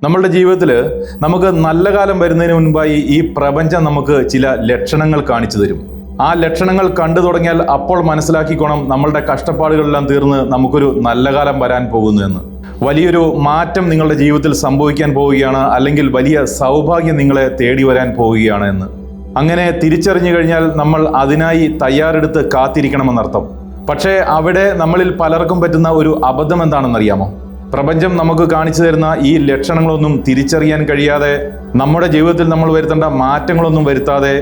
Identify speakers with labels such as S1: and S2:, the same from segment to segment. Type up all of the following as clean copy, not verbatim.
S1: നമ്മളുടെ ജീവിതത്തിൽ നമുക്ക് നല്ല കാലം വരുന്നതിന് മുൻപായി ഈ പ്രപഞ്ചം നമുക്ക് ചില ലക്ഷണങ്ങൾ കാണിച്ചു തരും. ആ ലക്ഷണങ്ങൾ കണ്ടു തുടങ്ങിയാൽ അപ്പോൾ മനസ്സിലാക്കിക്കോണം നമ്മളുടെ കഷ്ടപ്പാടുകളെല്ലാം തീർന്ന് നമുക്കൊരു നല്ല കാലം വരാൻ പോകുന്നു എന്ന്. വലിയൊരു മാറ്റം നിങ്ങളുടെ ജീവിതത്തിൽ സംഭവിക്കാൻ പോവുകയാണ്, അല്ലെങ്കിൽ വലിയ സൗഭാഗ്യം നിങ്ങളെ തേടി വരാൻ പോവുകയാണ് എന്ന്. അങ്ങനെ തിരിച്ചറിഞ്ഞു കഴിഞ്ഞാൽ നമ്മൾ അതിനായി തയ്യാറെടുത്ത് കാത്തിരിക്കണമെന്നർത്ഥം. പക്ഷേ അവിടെ നമ്മളിൽ പലർക്കും പറ്റുന്ന ഒരു അബദ്ധം എന്താണെന്നറിയാമോ? പ്രപഞ്ചം നമുക്ക് കാണിച്ചു തരുന്ന ഈ ലക്ഷണങ്ങളൊന്നും തിരിച്ചറിയാൻ കഴിയാതെ, നമ്മുടെ ജീവിതത്തിൽ നമ്മൾ വരുത്തേണ്ട മാറ്റങ്ങളൊന്നും വരുത്താതെ,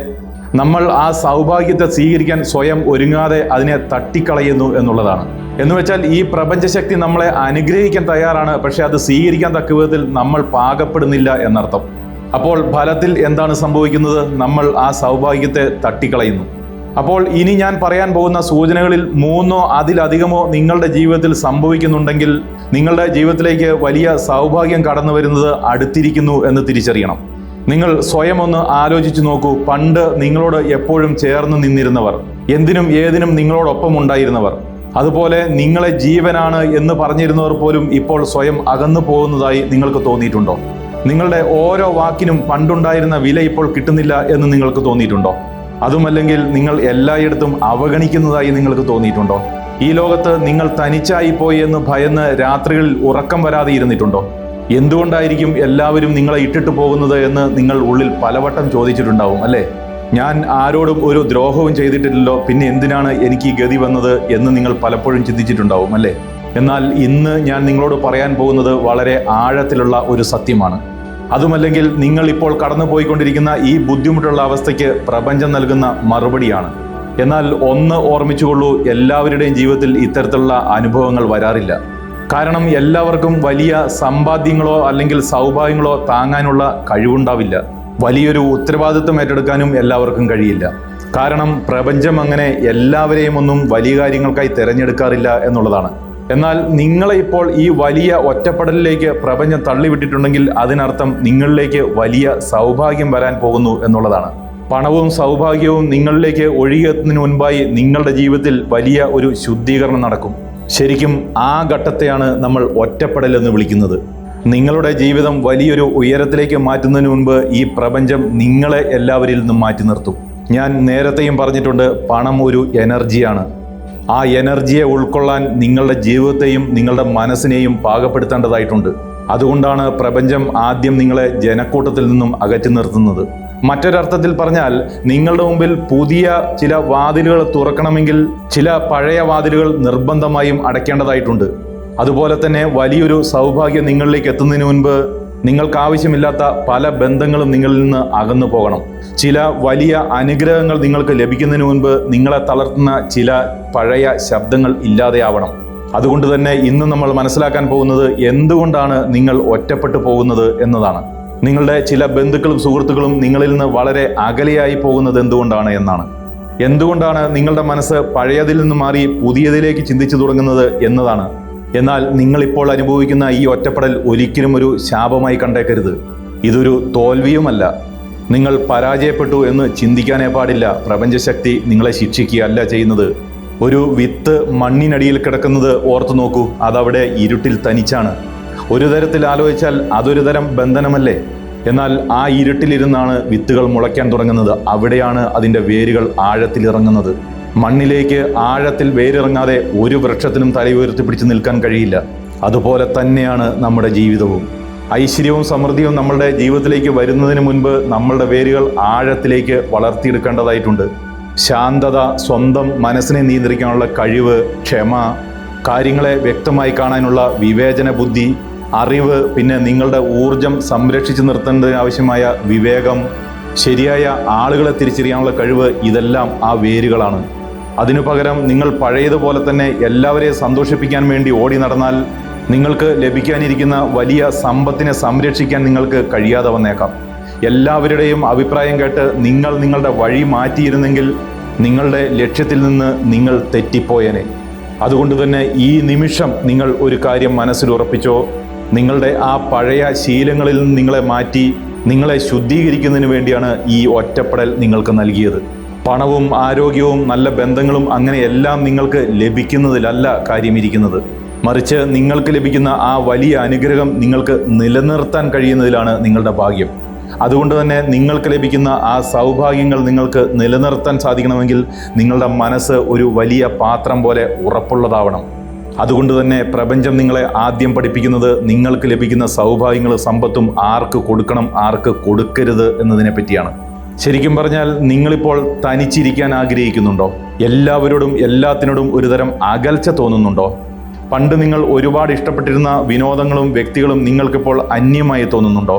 S1: നമ്മൾ ആ സൗഭാഗ്യത്തെ സ്വീകരിക്കാൻ സ്വയം ഒരുങ്ങാതെ അതിനെ തട്ടിക്കളയുന്നു എന്നുള്ളതാണ്. എന്ന് വെച്ചാൽ ഈ പ്രപഞ്ചശക്തി നമ്മളെ അനുഗ്രഹിക്കാൻ തയ്യാറാണ്, പക്ഷെ അത് സ്വീകരിക്കാൻ തക്ക വിധത്തിൽ നമ്മൾ പാകപ്പെടുന്നില്ല എന്നർത്ഥം. അപ്പോൾ ഫലത്തിൽ എന്താണ് സംഭവിക്കുന്നത്? നമ്മൾ ആ സൗഭാഗ്യത്തെ തട്ടിക്കളയുന്നു. അപ്പോൾ ഇനി ഞാൻ പറയാൻ പോകുന്ന സൂചനകളിൽ 3 അതിലധികമോ നിങ്ങളുടെ ജീവിതത്തിൽ സംഭവിക്കുന്നുണ്ടെങ്കിൽ നിങ്ങളുടെ ജീവിതത്തിലേക്ക് വലിയ സൗഭാഗ്യം കടന്നു വരുന്നത് അടുത്തിരിക്കുന്നു എന്ന് തിരിച്ചറിയണം. നിങ്ങൾ സ്വയം ഒന്ന് ആലോചിച്ചു നോക്കൂ. പണ്ട് നിങ്ങളോട് എപ്പോഴും ചേർന്ന് നിന്നിരുന്നവർ, എന്തിനും ഏതിനും നിങ്ങളോടൊപ്പം ഉണ്ടായിരുന്നവർ, അതുപോലെ നിങ്ങളെ ജീവനാണ് എന്ന് പറഞ്ഞിരുന്നവർ പോലും ഇപ്പോൾ സ്വയം അകന്നു പോകുന്നതായി നിങ്ങൾക്ക് തോന്നിയിട്ടുണ്ടോ? നിങ്ങളുടെ ഓരോ വാക്കിനും പണ്ടുണ്ടായിരുന്ന വില ഇപ്പോൾ കിട്ടുന്നില്ല എന്ന് നിങ്ങൾക്ക് തോന്നിയിട്ടുണ്ടോ? അതുമല്ലെങ്കിൽ നിങ്ങൾ എല്ലായിടത്തും അവഗണിക്കുന്നതായി നിങ്ങൾക്ക് തോന്നിയിട്ടുണ്ടോ? ഈ ലോകത്ത് നിങ്ങൾ തനിച്ചായി പോയി എന്ന് ഭയന്ന് രാത്രികളിൽ ഉറക്കം വരാതെ ഇരുന്നിട്ടുണ്ടോ? എന്തുകൊണ്ടായിരിക്കും എല്ലാവരും നിങ്ങളെ ഇട്ടിട്ട് പോകുന്നത് എന്ന് നിങ്ങൾ ഉള്ളിൽ പലവട്ടം ചോദിച്ചിട്ടുണ്ടാവും അല്ലേ? ഞാൻ ആരോടും ഒരു ദ്രോഹവും ചെയ്തിട്ടില്ലല്ലോ, പിന്നെ എന്തിനാണ് എനിക്ക് ഈ ഗതി വന്നത് എന്ന് നിങ്ങൾ പലപ്പോഴും ചിന്തിച്ചിട്ടുണ്ടാവും അല്ലേ? എന്നാൽ ഇന്ന് ഞാൻ നിങ്ങളോട് പറയാൻ പോകുന്നത് വളരെ ആഴത്തിലുള്ള ഒരു സത്യമാണ്. അതുമല്ലെങ്കിൽ നിങ്ങൾ ഇപ്പോൾ കടന്നു പോയിക്കൊണ്ടിരിക്കുന്ന ഈ ബുദ്ധിമുട്ടുള്ള അവസ്ഥയ്ക്ക് പ്രപഞ്ചം നൽകുന്ന മറുപടിയാണ്. എന്നാൽ ഒന്ന് ഓർമ്മിച്ചുകൊള്ളൂ, എല്ലാവരുടെയും ജീവിതത്തിൽ ഇത്തരത്തിലുള്ള അനുഭവങ്ങൾ വരാറില്ല. കാരണം എല്ലാവർക്കും വലിയ സമ്പാദ്യങ്ങളോ അല്ലെങ്കിൽ സൗഭാഗ്യങ്ങളോ താങ്ങാനുള്ള കഴിവുണ്ടാവില്ല. വലിയൊരു ഉത്തരവാദിത്വം ഏറ്റെടുക്കാനും എല്ലാവർക്കും കഴിയില്ല. കാരണം പ്രപഞ്ചം അങ്ങനെ എല്ലാവരെയും ഒന്നും വലിയ കാര്യങ്ങൾക്കായി തിരഞ്ഞെടുക്കാറില്ല എന്നുള്ളതാണ്. എന്നാൽ നിങ്ങളെ ഇപ്പോൾ ഈ വലിയ ഒറ്റപ്പെടലിലേക്ക് പ്രപഞ്ചം തള്ളിവിട്ടിട്ടുണ്ടെങ്കിൽ അതിനർത്ഥം നിങ്ങളിലേക്ക് വലിയ സൗഭാഗ്യം വരാൻ പോകുന്നു എന്നുള്ളതാണ്. പണവും സൗഭാഗ്യവും നിങ്ങളിലേക്ക് ഒഴുകിയെത്തുന്നതിന് മുൻപായി നിങ്ങളുടെ ജീവിതത്തിൽ വലിയ ഒരു ശുദ്ധീകരണം നടക്കും. ശരിക്കും ആ ഘട്ടത്തെയാണ് നമ്മൾ ഒറ്റപ്പെടൽ എന്ന് വിളിക്കുന്നത്. നിങ്ങളുടെ ജീവിതം വലിയൊരു ഉയരത്തിലേക്ക് മാറ്റുന്നതിന് മുൻപ് ഈ പ്രപഞ്ചം നിങ്ങളെ എല്ലാവരിൽ നിന്നും മാറ്റി നിർത്തും. ഞാൻ നേരത്തെയും പറഞ്ഞിട്ടുണ്ട്, പണം ഒരു എനർജിയാണ്. ആ എനർജിയെ ഉൾക്കൊള്ളാൻ നിങ്ങളുടെ ജീവിതത്തെയും നിങ്ങളുടെ മനസ്സിനെയും പാകപ്പെടുത്തേണ്ടതായിട്ടുണ്ട്. അതുകൊണ്ടാണ് പ്രപഞ്ചം ആദ്യം നിങ്ങളെ ജനക്കൂട്ടത്തിൽ നിന്നും അകറ്റി നിർത്തുന്നത്. മറ്റൊരർത്ഥത്തിൽ പറഞ്ഞാൽ, നിങ്ങളുടെ മുമ്പിൽ പുതിയ ചില വാതിലുകൾ തുറക്കണമെങ്കിൽ ചില പഴയ വാതിലുകൾ നിർബന്ധമായും അടയ്ക്കേണ്ടതായിട്ടുണ്ട്. അതുപോലെ തന്നെ വലിയൊരു സൗഭാഗ്യം നിങ്ങളിലേക്ക് എത്തുന്നതിന് മുൻപ് നിങ്ങൾക്ക് ആവശ്യമില്ലാത്ത പല ബന്ധങ്ങളും നിങ്ങളിൽ നിന്ന് അകന്നു പോകണം. ചില വലിയ അനുഗ്രഹങ്ങൾ നിങ്ങൾക്ക് ലഭിക്കുന്നതിന് മുൻപ് നിങ്ങളെ തളർത്തുന്ന ചില പഴയ ശബ്ദങ്ങൾ ഇല്ലാതെയാവണം. അതുകൊണ്ട് തന്നെ ഇന്ന് നമ്മൾ മനസ്സിലാക്കാൻ പോകുന്നത് എന്തുകൊണ്ടാണ് നിങ്ങൾ ഒറ്റപ്പെട്ടു പോകുന്നത് എന്നതാണ്. നിങ്ങളുടെ ചില ബന്ധുക്കളും സുഹൃത്തുക്കളും നിങ്ങളിൽ നിന്ന് വളരെ അകലെയായി പോകുന്നത് എന്തുകൊണ്ടാണ് എന്നാണ്. എന്തുകൊണ്ടാണ് നിങ്ങളുടെ മനസ്സ് പഴയതിൽ നിന്ന് മാറി പുതിയതിലേക്ക് ചിന്തിച്ചു തുടങ്ങുന്നത് എന്നതാണ്. എന്നാൽ നിങ്ങളിപ്പോൾ അനുഭവിക്കുന്ന ഈ ഒറ്റപ്പെടൽ ഒരിക്കലും ഒരു ശാപമായി കണ്ടേക്കരുത്. ഇതൊരു തോൽവിയുമല്ല. നിങ്ങൾ പരാജയപ്പെട്ടു എന്ന് ചിന്തിക്കാനേ പാടില്ല. പ്രപഞ്ചശക്തി നിങ്ങളെ ശിക്ഷിക്കുകയല്ല ചെയ്യുന്നത്. ഒരു വിത്ത് മണ്ണിനടിയിൽ കിടക്കുന്നത് ഓർത്തു നോക്കൂ, അതവിടെ ഇരുട്ടിൽ തനിച്ചാണ്. ഒരു തരത്തിൽ ആലോചിച്ചാൽ അതൊരു തരം ബന്ധനമല്ലേ? എന്നാൽ ആ ഇരുട്ടിലിരുന്നാണ് വിത്തുകൾ മുളയ്ക്കാൻ തുടങ്ങുന്നത്. അവിടെയാണ് അതിൻ്റെ വേരുകൾ ആഴത്തിലിറങ്ങുന്നത്. മണ്ണിലേക്ക് ആഴത്തിൽ വേരിറങ്ങാതെ ഒരു വൃക്ഷത്തിനും തല ഉയർത്തിപ്പിടിച്ച് നിൽക്കാൻ കഴിയില്ല. അതുപോലെ തന്നെയാണ് നമ്മുടെ ജീവിതവും. ഐശ്വര്യവും സമൃദ്ധിയും നമ്മളുടെ ജീവിതത്തിലേക്ക് വരുന്നതിന് മുൻപ് നമ്മളുടെ വേരുകൾ ആഴത്തിലേക്ക് വളർത്തിയെടുക്കേണ്ടതായിട്ടുണ്ട്. ശാന്തത, സ്വന്തം മനസ്സിനെ നിയന്ത്രിക്കാനുള്ള കഴിവ്, ക്ഷമ, കാര്യങ്ങളെ വ്യക്തമായി കാണാനുള്ള വിവേചന ബുദ്ധി, അറിവ്, പിന്നെ നിങ്ങളുടെ ഊർജം സംരക്ഷിച്ചു നിർത്തേണ്ടതിന് ആവശ്യമായ വിവേകം, ശരിയായ ആളുകളെ തിരിച്ചറിയാനുള്ള കഴിവ്, ഇതെല്ലാം ആ വേരുകളാണ്. അതിനു പകരം നിങ്ങൾ പഴയതുപോലെ തന്നെ എല്ലാവരെയും സന്തോഷിപ്പിക്കാൻ വേണ്ടി ഓടി നടന്നാൽ നിങ്ങൾക്ക് ലഭിക്കാനിരിക്കുന്ന വലിയ സമ്പത്തിനെ സംരക്ഷിക്കാൻ നിങ്ങൾക്ക് കഴിയാതെ വന്നേക്കാം. എല്ലാവരുടെയും അഭിപ്രായം കേട്ട് നിങ്ങൾ നിങ്ങളുടെ വഴി മാറ്റിയിരുന്നെങ്കിൽ നിങ്ങളുടെ ലക്ഷ്യത്തിൽ നിന്ന് നിങ്ങൾ തെറ്റിപ്പോയേനെ. അതുകൊണ്ട് തന്നെ ഈ നിമിഷം നിങ്ങൾ ഒരു കാര്യം മനസ്സിൽ ഉറപ്പിച്ചോ, നിങ്ങളുടെ ആ പഴയ ശീലങ്ങളിൽ നിന്ന് നിങ്ങളെ മാറ്റി നിങ്ങളെ ശുദ്ധീകരിക്കുന്നതിന് വേണ്ടിയാണ് ഈ ഒറ്റപ്പെടൽ നിങ്ങൾക്ക് നൽകിയത്. പണവും ആരോഗ്യവും നല്ല ബന്ധങ്ങളും അങ്ങനെ എല്ലാം നിങ്ങൾക്ക് ലഭിക്കുന്നതിലല്ല കാര്യമിരിക്കുന്നത്. മറിച്ച് നിങ്ങൾക്ക് ലഭിക്കുന്ന ആ വലിയ അനുഗ്രഹം നിങ്ങൾക്ക് നിലനിർത്താൻ കഴിയുന്നതിലാണ് നിങ്ങളുടെ ഭാഗ്യം. അതുകൊണ്ട് തന്നെ നിങ്ങൾക്ക് ലഭിക്കുന്ന ആ സൗഭാഗ്യങ്ങൾ നിങ്ങൾക്ക് നിലനിർത്താൻ സാധിക്കണമെങ്കിൽ നിങ്ങളുടെ മനസ്സ് ഒരു വലിയ പാത്രം പോലെ ഉറപ്പുള്ളതാവണം. അതുകൊണ്ട് തന്നെ പ്രപഞ്ചം നിങ്ങളെ ആദ്യം പഠിപ്പിക്കുന്നത് നിങ്ങൾക്ക് ലഭിക്കുന്ന സൗഭാഗ്യങ്ങളും സമ്പത്തും ആർക്ക് കൊടുക്കണം, ആർക്ക് കൊടുക്കരുത് എന്നതിനെ പറ്റിയാണ്. ശരിക്കും പറഞ്ഞാൽ നിങ്ങളിപ്പോൾ തനിച്ചിരിക്കാൻ ആഗ്രഹിക്കുന്നുണ്ടോ? എല്ലാവരോടും എല്ലാത്തിനോടും ഒരുതരം അകൽച്ച തോന്നുന്നുണ്ടോ? പണ്ട് നിങ്ങൾ ഒരുപാട് ഇഷ്ടപ്പെട്ടിരുന്ന വിനോദങ്ങളും വ്യക്തികളും നിങ്ങൾക്കിപ്പോൾ അന്യമായി തോന്നുന്നുണ്ടോ?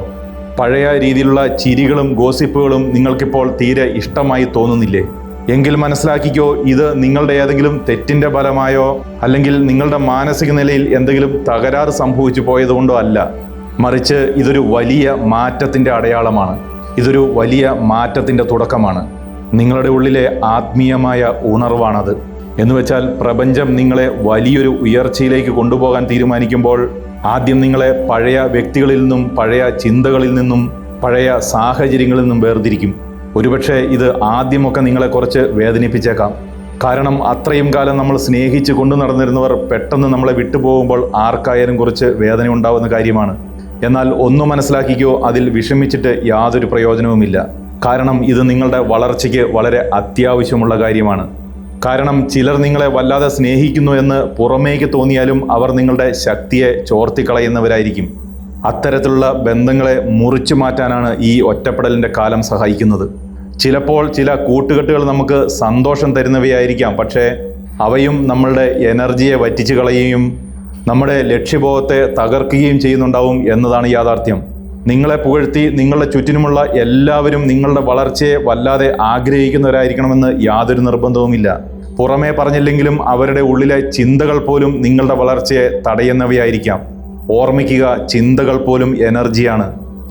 S1: പഴയ രീതിയിലുള്ള ചിരികളും ഗോസിപ്പുകളും നിങ്ങൾക്കിപ്പോൾ തീരെ ഇഷ്ടമായി തോന്നുന്നില്ലേ? എങ്കിൽ മനസ്സിലാക്കിക്കോ, ഇത് നിങ്ങളുടെ ഏതെങ്കിലും തെറ്റിൻ്റെ ഫലമായോ അല്ലെങ്കിൽ നിങ്ങളുടെ മാനസിക നിലയിൽ എന്തെങ്കിലും തകരാറ് സംഭവിച്ചു പോയതുകൊണ്ടോ അല്ല. മറിച്ച് ഇതൊരു വലിയ മാറ്റത്തിൻ്റെ അടയാളമാണ്. ഇതൊരു വലിയ മാറ്റത്തിൻ്റെ തുടക്കമാണ്. നിങ്ങളുടെ ഉള്ളിലെ ആത്മീയമായ ഉണർവാണത്. എന്നുവെച്ചാൽ പ്രപഞ്ചം നിങ്ങളെ വലിയൊരു ഉയർച്ചയിലേക്ക് കൊണ്ടുപോകാൻ തീരുമാനിക്കുമ്പോൾ ആദ്യം നിങ്ങളെ പഴയ വ്യക്തികളിൽ നിന്നും പഴയ ചിന്തകളിൽ നിന്നും പഴയ സാഹചര്യങ്ങളിൽ നിന്നും വേർതിരിക്കും. ഒരുപക്ഷെ ഇത് ആദ്യമൊക്കെ നിങ്ങളെ കുറച്ച് വേദനിപ്പിച്ചേക്കാം. കാരണം അത്രയും കാലം നമ്മൾ സ്നേഹിച്ച് കൊണ്ടു നടന്നിരുന്നവർ പെട്ടെന്ന് നമ്മളെ വിട്ടുപോകുമ്പോൾ ആർക്കായാലും കുറച്ച് വേദന ഉണ്ടാവുന്ന കാര്യമാണ്. എന്നാൽ ഒന്ന് മനസ്സിലാക്കിക്കോ, അതിൽ വിഷമിച്ചിട്ട് യാതൊരു പ്രയോജനവുമില്ല. കാരണം ഇത് നിങ്ങളുടെ വളർച്ചയ്ക്ക് വളരെ അത്യാവശ്യമുള്ള കാര്യമാണ്. കാരണം ചിലർ നിങ്ങളെ വല്ലാതെ സ്നേഹിക്കുന്നു എന്ന് പുറമേക്ക് തോന്നിയാലും അവർ നിങ്ങളുടെ ശക്തിയെ ചോർത്തിക്കളയുന്നവരായിരിക്കും. അത്തരത്തിലുള്ള ബന്ധങ്ങളെ മുറിച്ചു മാറ്റാനാണ് ഈ ഒറ്റപ്പെടലിൻ്റെ കാലം സഹായിക്കുന്നത്. ചിലപ്പോൾ ചില കൂട്ടുകെട്ടുകൾ നമുക്ക് സന്തോഷം തരുന്നവയായിരിക്കാം, പക്ഷേ അവയും നമ്മളുടെ എനർജിയെ വറ്റിച്ചു കളയുകയും നമ്മുടെ ലക്ഷ്യബോധത്തെ തകർക്കുകയും ചെയ്യുന്നുണ്ടാവും എന്നതാണ് യാഥാർത്ഥ്യം. നിങ്ങളെ പുകഴ്ത്തി നിങ്ങളുടെ ചുറ്റിനുമുള്ള എല്ലാവരും നിങ്ങളുടെ വളർച്ചയെ വല്ലാതെ ആഗ്രഹിക്കുന്നവരായിരിക്കണമെന്ന് യാതൊരു നിർബന്ധവുമില്ല. പുറമേ പറഞ്ഞില്ലെങ്കിലും അവരുടെ ഉള്ളിലെ ചിന്തകൾ പോലും നിങ്ങളുടെ വളർച്ചയെ തടയുന്നവയായിരിക്കാം. ഓർമ്മിക്കുക, ചിന്തകൾ പോലും എനർജിയാണ്.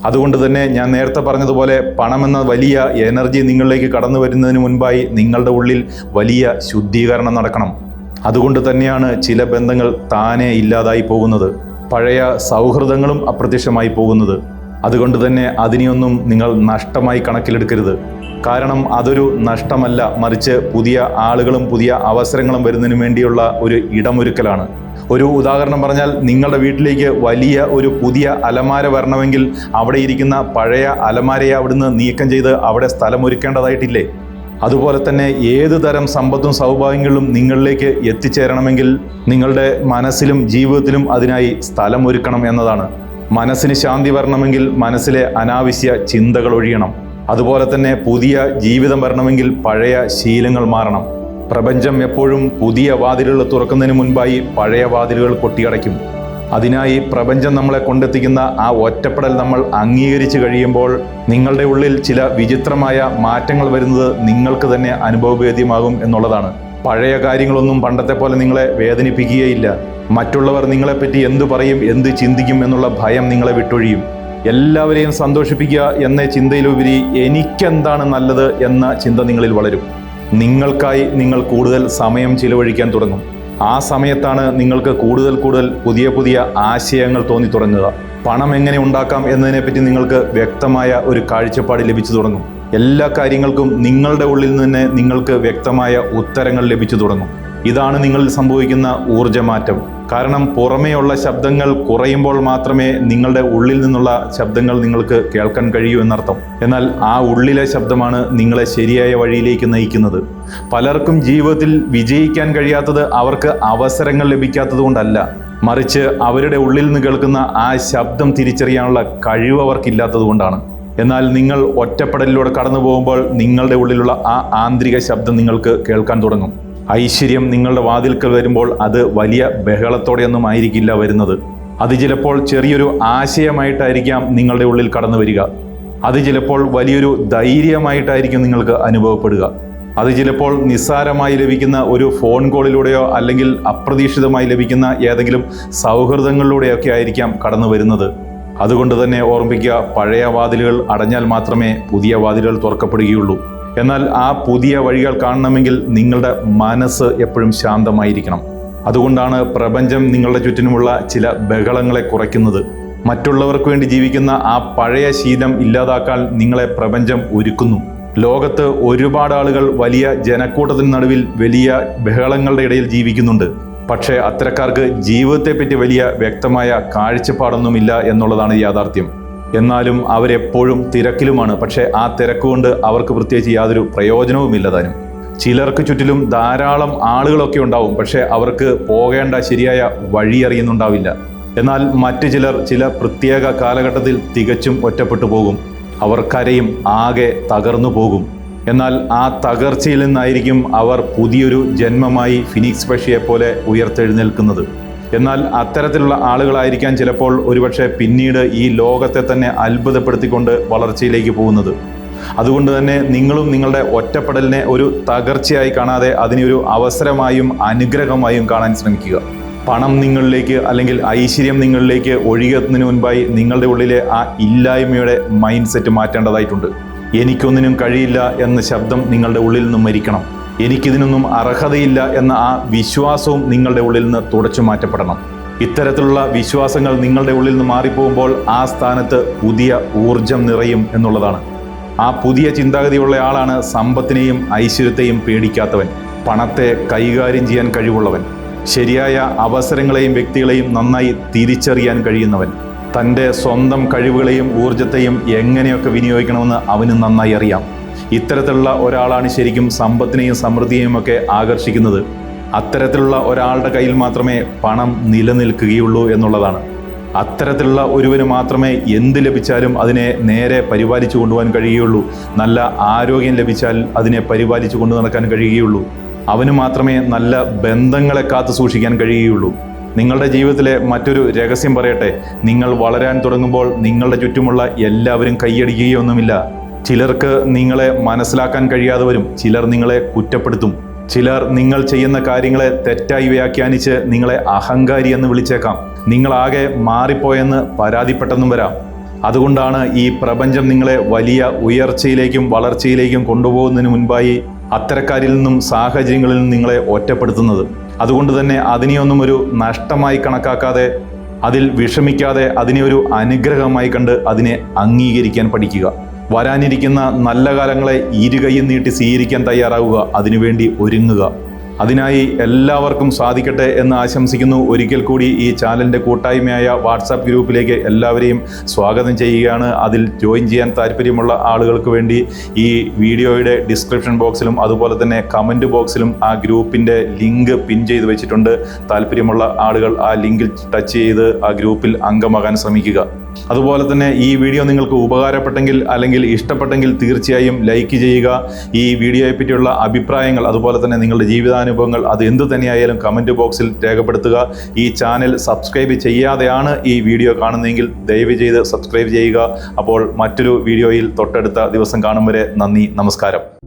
S1: അതുകൊണ്ട് തന്നെ ഞാൻ നേരത്തെ പറഞ്ഞതുപോലെ പണമെന്ന വലിയ എനർജി നിങ്ങളിലേക്ക് കടന്നു വരുന്നതിന് മുൻപായി നിങ്ങളുടെ ഉള്ളിൽ വലിയ ശുദ്ധീകരണം നടക്കണം. അതുകൊണ്ട് തന്നെയാണ് ചില ബന്ധങ്ങൾ താനെ ഇല്ലാതായി പോകുന്നത്, പഴയ സൗഹൃദങ്ങളും അപ്രത്യക്ഷമായി പോകുന്നത്. അതുകൊണ്ട് തന്നെ അതിനെയൊന്നും നിങ്ങൾ നഷ്ടമായി കണക്കിലെടുക്കരുത്. കാരണം അതൊരു നഷ്ടമല്ല, മറിച്ച് പുതിയ ആളുകളും പുതിയ അവസരങ്ങളും വരുന്നതിന് വേണ്ടിയുള്ള ഒരു ഇടമൊരുക്കലാണ്. ഒരു ഉദാഹരണം പറഞ്ഞാൽ, നിങ്ങളുടെ വീട്ടിലേക്ക് വലിയ ഒരു പുതിയ അലമാര വരണമെങ്കിൽ അവിടെ ഇരിക്കുന്ന പഴയ അലമാരയെ അവിടുന്ന് നീക്കം ചെയ്ത് അവിടെ സ്ഥലമൊരുക്കേണ്ടതായിട്ടില്ലേ? അതുപോലെ തന്നെ ഏത് തരം സമ്പത്തും സൗഭാഗ്യങ്ങളും നിങ്ങളിലേക്ക് എത്തിച്ചേരണമെങ്കിൽ നിങ്ങളുടെ മനസ്സിലും ജീവിതത്തിലും അതിനായി സ്ഥലം ഒരുക്കണം എന്നതാണ്. മനസ്സിന് ശാന്തി വരണമെങ്കിൽ മനസ്സിലെ അനാവശ്യ ചിന്തകൾ ഒഴിയണം. അതുപോലെ തന്നെ പുതിയ ജീവിതം വരണമെങ്കിൽ പഴയ ശീലങ്ങൾ മാറണം. പ്രപഞ്ചം എപ്പോഴും പുതിയ വാതിലുകൾ തുറക്കുന്നതിന് മുൻപായി പഴയ വാതിലുകൾ കൊട്ടിയടയ്ക്കും. അതിനായി പ്രപഞ്ചം നമ്മളെ കൊണ്ടെത്തിക്കുന്ന ആ ഒറ്റപ്പെടൽ നമ്മൾ അംഗീകരിച്ച് കഴിയുമ്പോൾ നിങ്ങളുടെ ഉള്ളിൽ ചില വിചിത്രമായ മാറ്റങ്ങൾ വരുന്നത് നിങ്ങൾക്ക് തന്നെ അനുഭവവേദ്യമാകും എന്നുള്ളതാണ്. പഴയ കാര്യങ്ങളൊന്നും പണ്ടത്തെ പോലെ നിങ്ങളെ വേദനിപ്പിക്കുകയില്ല. മറ്റുള്ളവർ നിങ്ങളെപ്പറ്റി എന്തു പറയും, എന്ത് ചിന്തിക്കും എന്നുള്ള ഭയം നിങ്ങളെ വിട്ടൊഴിയും. എല്ലാവരെയും സന്തോഷിപ്പിക്കുക എന്ന ചിന്തയിലുപരി എനിക്കെന്താണ് നല്ലത് എന്ന ചിന്ത നിങ്ങളിൽ വളരും. നിങ്ങൾക്കായി നിങ്ങൾ കൂടുതൽ സമയം ചിലവഴിക്കാൻ തുടങ്ങും. ആ സമയത്താണ് നിങ്ങൾക്ക് കൂടുതൽ പുതിയ പുതിയ ആശയങ്ങൾ തോന്നി തുടങ്ങുക. പണം എങ്ങനെ ഉണ്ടാക്കാം എന്നതിനെപ്പറ്റി നിങ്ങൾക്ക് വ്യക്തമായ ഒരു കാഴ്ചപ്പാട് ലഭിച്ചു തുടങ്ങും. എല്ലാ കാര്യങ്ങൾക്കും നിങ്ങളുടെ ഉള്ളിൽ നിന്ന് നിങ്ങൾക്ക് വ്യക്തമായ ഉത്തരങ്ങൾ ലഭിച്ചു തുടങ്ങും. ഇതാണ് നിങ്ങളിൽ സംഭവിക്കുന്ന ഊർജ്ജമാറ്റം. കാരണം പുറമേയുള്ള ശബ്ദങ്ങൾ കുറയുമ്പോൾ മാത്രമേ നിങ്ങളുടെ ഉള്ളിൽ നിന്നുള്ള ശബ്ദങ്ങൾ നിങ്ങൾക്ക് കേൾക്കാൻ കഴിയൂ എന്നർത്ഥം. എന്നാൽ ആ ഉള്ളിലെ ശബ്ദമാണ് നിങ്ങളെ ശരിയായ വഴിയിലേക്ക് നയിക്കുന്നത്. പലർക്കും ജീവിതത്തിൽ വിജയിക്കാൻ കഴിയാത്തത് അവർക്ക് അവസരങ്ങൾ ലഭിക്കാത്തത് കൊണ്ടല്ല, മറിച്ച് അവരുടെ ഉള്ളിൽ നിന്ന് കേൾക്കുന്ന ആ ശബ്ദം തിരിച്ചറിയാനുള്ള കഴിവ് അവർക്കില്ലാത്തത് കൊണ്ടാണ്. എന്നാൽ നിങ്ങൾ ഒറ്റപ്പെടലിലൂടെ കടന്നു പോകുമ്പോൾ നിങ്ങളുടെ ഉള്ളിലുള്ള ആ ആന്തരിക ശബ്ദം നിങ്ങൾക്ക് കേൾക്കാൻ തുടങ്ങും. ഐശ്വര്യം നിങ്ങളുടെ വാതിൽക്കൽ വരുമ്പോൾ അത് വലിയ ബഹളത്തോടെയൊന്നും ആയിരിക്കില്ല വരുന്നത്. അത് ചിലപ്പോൾ ചെറിയൊരു ആശയമായിട്ടായിരിക്കാം നിങ്ങളുടെ ഉള്ളിൽ കടന്നു വരിക. അത് ചിലപ്പോൾ വലിയൊരു ധൈര്യമായിട്ടായിരിക്കും നിങ്ങൾക്ക് അനുഭവപ്പെടുക. അത് ചിലപ്പോൾ നിസ്സാരമായി ലഭിക്കുന്ന ഒരു ഫോൺ കോളിലൂടെയോ അല്ലെങ്കിൽ അപ്രതീക്ഷിതമായി ലഭിക്കുന്ന ഏതെങ്കിലും സൗഹൃദങ്ങളിലൂടെയൊക്കെ ആയിരിക്കാം കടന്നു വരുന്നത്. അതുകൊണ്ട് തന്നെ ഓർമ്മിക്കുക, പഴയ വാതിലുകൾ അടഞ്ഞാൽ മാത്രമേ പുതിയ വാതിലുകൾ തുറക്കപ്പെടുകയുള്ളൂ. എന്നാൽ ആ പുതിയ വഴികൾ കാണണമെങ്കിൽ നിങ്ങളുടെ മനസ്സ് എപ്പോഴും ശാന്തമായിരിക്കണം. അതുകൊണ്ടാണ് പ്രപഞ്ചം നിങ്ങളുടെ ചുറ്റിനുമുള്ള ചില ബഹളങ്ങളെ കുറയ്ക്കുന്നത്. മറ്റുള്ളവർക്ക് വേണ്ടി ജീവിക്കുന്ന ആ പഴയ ശീലം ഇല്ലാതാക്കാൻ നിങ്ങളെ പ്രപഞ്ചം ഒരുക്കുന്നു. ലോകത്ത് ഒരുപാട് ആളുകൾ വലിയ ജനക്കൂട്ടത്തിന് നടുവിൽ വലിയ ബഹളങ്ങളുടെ ഇടയിൽ ജീവിക്കുന്നുണ്ട്. പക്ഷേ അത്തരക്കാർക്ക് ജീവിതത്തെപ്പറ്റി വലിയ വ്യക്തമായ കാഴ്ചപ്പാടൊന്നുമില്ല എന്നുള്ളതാണ് യാഥാർത്ഥ്യം. എന്നാലും അവരെപ്പോഴും തിരക്കിലുമാണ്. പക്ഷേ ആ തിരക്കുകൊണ്ട് അവർക്ക് പ്രത്യേകിച്ച് യാതൊരു പ്രയോജനവുമില്ല താനും. ചിലർക്ക് ചുറ്റിലും ധാരാളം ആളുകളൊക്കെ ഉണ്ടാവും, പക്ഷേ അവർക്ക് പോകേണ്ട ശരിയായ വഴി അറിയുന്നുണ്ടാവില്ല. എന്നാൽ മറ്റു ചിലർ ചില പ്രത്യേക കാലഘട്ടത്തിൽ തികച്ചും ഒറ്റപ്പെട്ടു പോകും. അവർ കരയും, ആകെ തകർന്നു പോകും. എന്നാൽ ആ തകർച്ചയിൽ നിന്നായിരിക്കും അവർ പുതിയൊരു ജന്മമായി ഫിനിക്സ് പക്ഷിയെപ്പോലെ ഉയർത്തെഴുന്നേൽക്കുന്നത്. എന്നാൽ അത്തരത്തിലുള്ള ആളുകളായിരിക്കാം ചിലപ്പോൾ ഒരുപക്ഷെ പിന്നീട് ഈ ലോകത്തെ തന്നെ അത്ഭുതപ്പെടുത്തിക്കൊണ്ട് വളർച്ചയിലേക്ക് പോകുന്നത്. അതുകൊണ്ട് തന്നെ നിങ്ങളും നിങ്ങളുടെ ഒറ്റപ്പെടലിനെ ഒരു തകർച്ചയായി കാണാതെ അതിനെ ഒരു അവസരമായും അനുഗ്രഹമായും കാണാൻ ശ്രമിക്കുക. പണം നിങ്ങളിലേക്ക് അല്ലെങ്കിൽ ഐശ്വര്യം നിങ്ങളിലേക്ക് ഒഴുകുന്നതിന് മുൻപായി നിങ്ങളുടെ ഉള്ളിലെ ആ ഇല്ലായ്മയുടെ മൈൻഡ് സെറ്റ് മാറ്റേണ്ടതായിട്ടുണ്ട്. എനിക്കൊന്നിനും കഴിയില്ല എന്ന ശബ്ദം നിങ്ങളുടെ ഉള്ളിൽ നിന്നും മരിക്കണം. എനിക്കിതിനൊന്നും അർഹതയില്ല എന്ന ആ വിശ്വാസവും നിങ്ങളുടെ ഉള്ളിൽ നിന്ന് തുടച്ചു മാറ്റപ്പെടണം. ഇത്തരത്തിലുള്ള വിശ്വാസങ്ങൾ നിങ്ങളുടെ ഉള്ളിൽ നിന്ന് മാറിപ്പോകുമ്പോൾ ആ സ്ഥാനത്ത് പുതിയ ഊർജം നിറയും എന്നുള്ളതാണ്. ആ പുതിയ ചിന്താഗതിയുള്ള ആളാണ് സമ്പത്തിനെയും ഐശ്വര്യത്തെയും പേടിക്കാത്തവൻ, പണത്തെ കൈകാര്യം ചെയ്യാൻ കഴിവുള്ളവൻ, ശരിയായ അവസരങ്ങളെയും വ്യക്തികളെയും നന്നായി തിരിച്ചറിയാൻ കഴിയുന്നവൻ, തൻ്റെ സ്വന്തം കഴിവുകളെയും ഊർജത്തെയും എങ്ങനെയൊക്കെ വിനിയോഗിക്കണമെന്ന് അവന് നന്നായി അറിയാം. ഇത്തരത്തിലുള്ള ഒരാളാണ് ശരിക്കും സമ്പത്തിനെയും സമൃദ്ധിയെയും ഒക്കെ ആകർഷിക്കുന്നത്. അത്തരത്തിലുള്ള ഒരാളുടെ കയ്യിൽ മാത്രമേ പണം നിലനിൽക്കുകയുള്ളൂ എന്നുള്ളതാണ്. അത്തരത്തിലുള്ള ഒരുവന് മാത്രമേ എന്ത് ലഭിച്ചാലും അതിനെ നേരെ പരിപാലിച്ചു കൊണ്ടുപോകാൻ കഴിയുകയുള്ളൂ. നല്ല ആരോഗ്യം ലഭിച്ചാൽ അതിനെ പരിപാലിച്ചു കൊണ്ടു നടക്കാൻ കഴിയുകയുള്ളൂ. അവന് മാത്രമേ നല്ല ബന്ധങ്ങളെ കാത്തു സൂക്ഷിക്കാൻ കഴിയുകയുള്ളൂ. നിങ്ങളുടെ ജീവിതത്തിലെ മറ്റൊരു രഹസ്യം പറയട്ടെ, നിങ്ങൾ വളരാൻ തുടങ്ങുമ്പോൾ നിങ്ങളുടെ ചുറ്റുമുള്ള എല്ലാവരും കൈയടിക്കുകയൊന്നുമില്ല. ചിലർക്ക് നിങ്ങളെ മനസ്സിലാക്കാൻ കഴിയാതെ വരും. ചിലർ നിങ്ങളെ കുറ്റപ്പെടുത്തും. ചിലർ നിങ്ങൾ ചെയ്യുന്ന കാര്യങ്ങളെ തെറ്റായി വ്യാഖ്യാനിച്ച് നിങ്ങളെ അഹങ്കാരി എന്ന് വിളിച്ചേക്കാം. നിങ്ങളാകെ മാറിപ്പോയെന്ന് പരാതിപ്പെട്ടെന്നും വരാം. അതുകൊണ്ടാണ് ഈ പ്രപഞ്ചം നിങ്ങളെ വലിയ ഉയർച്ചയിലേക്കും വളർച്ചയിലേക്കും കൊണ്ടുപോകുന്നതിന് മുൻപായി അത്തരക്കാരിൽ നിന്നും സാഹചര്യങ്ങളിൽ നിന്നും നിങ്ങളെ ഒറ്റപ്പെടുത്തുന്നത്. അതുകൊണ്ട് തന്നെ അതിനെയൊന്നും ഒരു നഷ്ടമായി കണക്കാക്കാതെ, അതിൽ വിഷമിക്കാതെ, അതിനെ ഒരു അനുഗ്രഹമായി കണ്ട് അതിനെ അംഗീകരിക്കാൻ പഠിക്കുക. വരാനിരിക്കുന്ന നല്ല കാലങ്ങളെ ഇരുകൈയും നീട്ടി സ്വീകരിക്കാൻ തയ്യാറാവുക. അതിനുവേണ്ടി ഒരുങ്ങുക. അതിനായി എല്ലാവർക്കും സാധിക്കട്ടെ എന്ന് ആശംസിക്കുന്നു. ഒരിക്കൽ കൂടി ഈ ചാനലിൻ്റെ കൂട്ടായ്മയായ വാട്സാപ്പ് ഗ്രൂപ്പിലേക്ക് എല്ലാവരെയും സ്വാഗതം ചെയ്യുകയാണ്. അതിൽ ജോയിൻ ചെയ്യാൻ താല്പര്യമുള്ള ആളുകൾക്ക് വേണ്ടി ഈ വീഡിയോയുടെ ഡിസ്ക്രിപ്ഷൻ ബോക്സിലും അതുപോലെ തന്നെ കമൻറ്റ് ബോക്സിലും ആ ഗ്രൂപ്പിൻ്റെ ലിങ്ക് പിൻ ചെയ്ത് വെച്ചിട്ടുണ്ട്. താല്പര്യമുള്ള ആളുകൾ ആ ലിങ്കിൽ ടച്ച് ചെയ്ത് ആ ഗ്രൂപ്പിൽ അംഗമാകാൻ ശ്രമിക്കുക. അതുപോലെ തന്നെ ഈ വീഡിയോ നിങ്ങൾക്ക് ഉപകാരപ്പെട്ടെങ്കിൽ അല്ലെങ്കിൽ ഇഷ്ടപ്പെട്ടെങ്കിൽ തീർച്ചയായും ലൈക്ക് ചെയ്യുക. ഈ വീഡിയോയെ പറ്റിയുള്ള അഭിപ്രായങ്ങൾ അതുപോലെ തന്നെ നിങ്ങളുടെ ജീവിതാനുഭവങ്ങൾ അത് എന്തു തന്നെയായാലും കമൻറ്റ് ബോക്സിൽ രേഖപ്പെടുത്തുക. ഈ ചാനൽ സബ്സ്ക്രൈബ് ചെയ്യാതെയാണ് ഈ വീഡിയോ കാണുന്നതെങ്കിൽ ദയവ് ചെയ്ത് സബ്സ്ക്രൈബ് ചെയ്യുക. അപ്പോൾ മറ്റൊരു വീഡിയോയിൽ തൊട്ടടുത്ത ദിവസം കാണും വരെ നന്ദി, നമസ്കാരം.